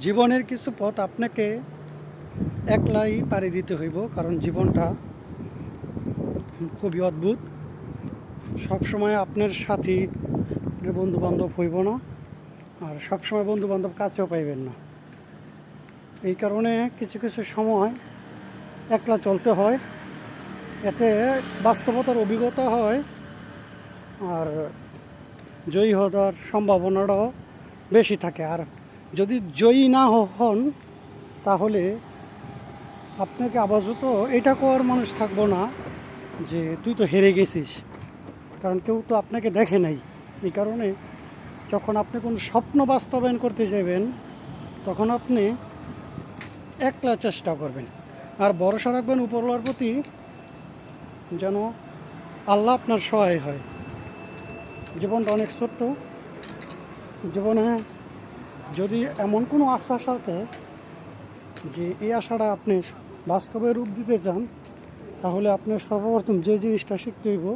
জীবনের কিছু পথ আপনাকে একলাই পাড়ি দিতে হইব, কারণ জীবনটা খুবই অদ্ভুত। সবসময় আপনার সাথী বন্ধু বান্ধব হইব না, আর সবসময় বন্ধু বান্ধব কাছেও পাইবেন না। এই কারণে কিছু কিছু সময় একলা চলতে হয়, এতে বাস্তবতার অভিজ্ঞতা হয় আর জয়ী হওয়ার সম্ভাবনাটাও বেশি থাকে। আর যদি জয়ী না হন তাহলে আপনাকে আপাতত এটা কোয়ার মানুষ থাকবো না যে তুই তো হেরে গেছিস, কারণ কেউ তো আপনাকে দেখে নাই। এই কারণে যখন আপনি কোনো স্বপ্ন বাস্তবায়ন করতে যাবেন তখন আপনি একলা চেষ্টা করবেন আর ভরসা রাখবেন উপরওয়ালার প্রতি, যেন আল্লাহ আপনার সহায় হয়। জীবনটা অনেক ছোট্ট, জীবনে যদি এমন কোনো আশা থাকে যে এই আশাটা আপনি বাস্তবে রূপ দিতে চান, তাহলে আপনি সর্বপ্রথম যে জিনিসটা শিখতে হইব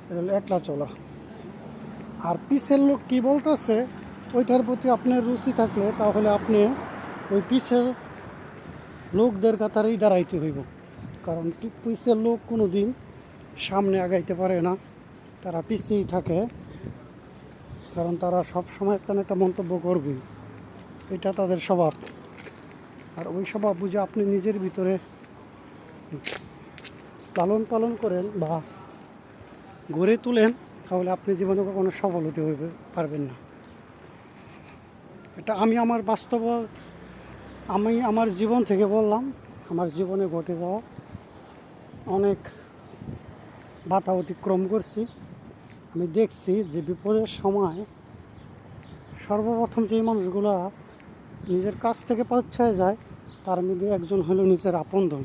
এটা হলো একলা চলা। আর পিছের লোক কী বলতেছে ওইটার প্রতি আপনার রুচি থাকলে তাহলে আপনি ওই পিছের লোকদের কাতারেই দাঁড়াইতে হইব, কারণ পিছের লোক কোনো দিন সামনে আগাইতে পারে না, তারা পিছিয়েই থাকে, কারণ তারা সব সময় একটা না একটা মন্তব্য করবেই, এটা তাদের স্বভাব। আর ওই স্বভাব বুঝে আপনি নিজের ভিতরে পালন করেন বা গড়ে তুলেন, তাহলে আপনি জীবনে কখনো সফল হতে পারবেন না। এটা আমি আমার জীবন থেকে বললাম। আমার জীবনে ঘটে যাওয়া অনেক বাধা অতিক্রম করছি। আমি দেখছি যে বিপদের সময় সর্বপ্রথম যেই মানুষগুলা নিজের কাছ থেকে পৌঁছায় যায় তার মধ্যে একজন হলো নিজের আপনজন।